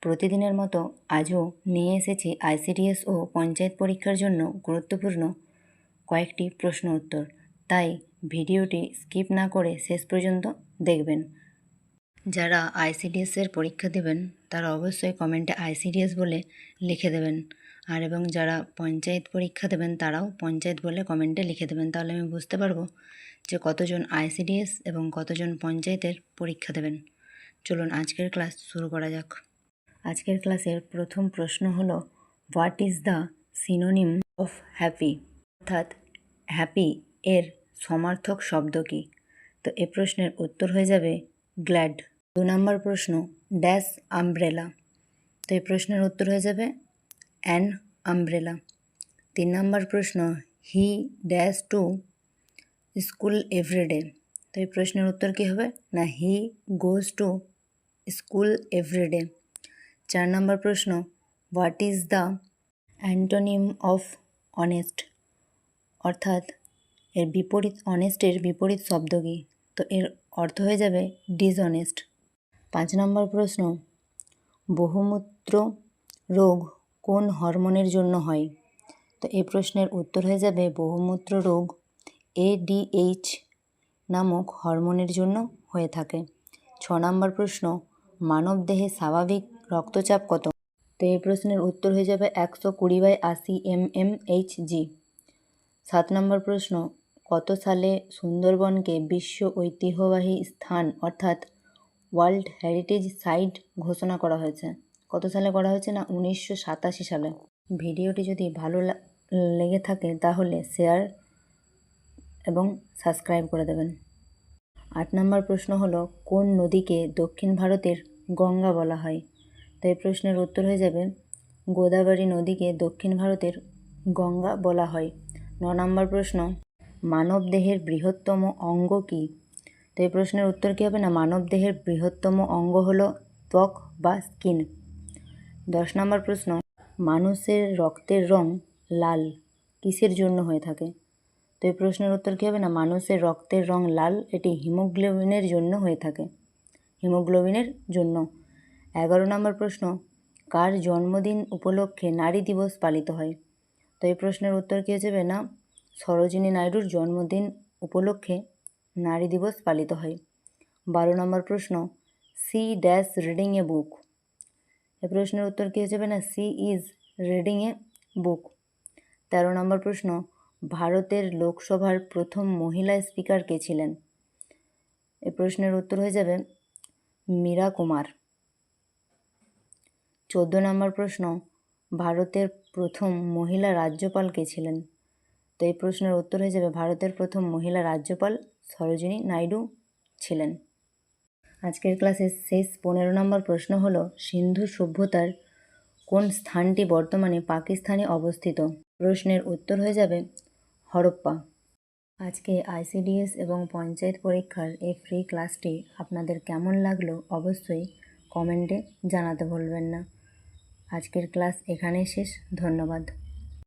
প্রতিদিনের মতো আজও নিয়ে এসেছি আইসিডিএস ও পঞ্চায়েত পরীক্ষার জন্য গুরুত্বপূর্ণ কয়েকটি প্রশ্ন উত্তর, তাই ভিডিওটি স্কিপ না করে শেষ পর্যন্ত দেখবেন। যারা আইসিডিএসের পরীক্ষা দেবেন তারা অবশ্যই কমেন্টে আইসিডিএস বলে লিখে দেবেন, আর এবং যারা পঞ্চায়েত পরীক্ষা দেবেন তারাও পঞ্চায়েত বলে কমেন্টে লিখে দেবেন, তাহলে আমি বুঝতে পারবো যে কতজন আইসিডিএস এবং কতজন পঞ্চায়েতের পরীক্ষা দেবেন। চলুন আজকের ক্লাস শুরু করা যাক। আজকের ক্লাসের প্রথম প্রশ্ন হলো, what is the synonym of happy? অর্থাৎ হ্যাপি এর সমার্থক শব্দ কী? তো এ প্রশ্নের উত্তর হয়ে যাবে গ্ল্যাড। 2 নম্বর প্রশ্ন, ড্যাশ আমব্রেলা? তো এই প্রশ্নের উত্তর হয়ে যাবে অ্যান আমব্রেলা। 3 নম্বর প্রশ্ন, he dash to school everyday? তো এই প্রশ্নের উত্তর কী হবে? না, he goes to school everyday. 4 নম্বর প্রশ্ন, what is the antonym of honest? অর্থাৎ এর বিপরীত, অনেস্টের বিপরীত শব্দ কী? তো এর অর্থ হয়ে যাবে ডিসঅনেস্ট। 5 নম্বর প্রশ্ন, বহুমূত্র রোগ কোন হরমোনের জন্য হয়? তো এই প্রশ্নের উত্তর হয়ে যাবে বহুমূত্র রোগ ADH নামক হরমোনের জন্য হয়ে থাকে। 6 নম্বর প্রশ্ন, মানবদেহে স্বাভাবিক রক্তচাপ কত? তো এই প্রশ্নের উত্তর হয়ে যাবে 120/80 mmHg। 7 নম্বর প্রশ্ন, কত সালে সুন্দরবনকে বিশ্ব ঐতিহ্যবাহী স্থান অর্থাৎ ওয়ার্ল্ড হেরিটেজ সাইট ঘোষণা করা হয়েছে? কত সালে করা হয়েছে? না, 1987 সালে। ভিডিওটি যদি ভালো লেগে থাকে তাহলে শেয়ার এবং সাবস্ক্রাইব করে দেবেন। 8 নম্বর প্রশ্ন হলো, কোন নদীকে দক্ষিণ ভারতের গঙ্গা বলা হয়? তো এই প্রশ্নের উত্তর হয়ে যাবে গোদাবরী নদীকে দক্ষিণ ভারতের গঙ্গা বলা হয়। 9 নম্বর প্রশ্ন, মানবদেহের বৃহত্তম অঙ্গ কী? তো এই প্রশ্নের উত্তর কী হবে? না, মানবদেহের বৃহত্তম অঙ্গ হলো ত্বক বা স্কিন। 10 নম্বর প্রশ্ন, মানুষের রক্তের রং লাল কিসের জন্য হয়ে থাকে? তো এই প্রশ্নের উত্তর কী হবে? না, মানুষের রক্তের রং লাল এটি হিমোগ্লোবিনের জন্য হয়ে থাকে, হিমোগ্লোবিনের জন্য। 11 নম্বর প্রশ্ন, কার জন্মদিন উপলক্ষে নারী দিবস পালিত হয়? তো এই প্রশ্নের উত্তর কী হয়ে যাবে? না, সরোজিনী নাইডুর জন্মদিন উপলক্ষে নারী দিবস পালিত হয়। 12 নম্বর প্রশ্ন, সি ড্যাশ রিডিং এ বুক? এ প্রশ্নের উত্তর কী হয়ে যাবে? না, সি ইজ রিডিং এ বুক। 13 নম্বর প্রশ্ন, ভারতের লোকসভার প্রথম মহিলা স্পিকার কে ছিলেন? এ প্রশ্নের উত্তর হয়ে যাবে মীরা কুমার। 14 নম্বর প্রশ্ন, ভারতের প্রথম মহিলা রাজ্যপাল কে ছিলেন? তো এই প্রশ্নের উত্তর হয়ে যাবে ভারতের প্রথম মহিলা রাজ্যপাল সরোজিনী নাইডু ছিলেন। আজকের ক্লাসের শেষ 15 নম্বর প্রশ্ন হলো, সিন্ধু সভ্যতার কোন স্থানটি বর্তমানে পাকিস্তানে অবস্থিত? প্রশ্নের উত্তর হয়ে যাবে হরপ্পা। আজকে আইসিডিএস এবং পঞ্চায়েত পরীক্ষার এই ফ্রি ক্লাসটি আপনাদের কেমন লাগলো অবশ্যই কমেন্টে জানাতে ভুলবেন না। আজকের ক্লাস এখানেই শেষ। ধন্যবাদ।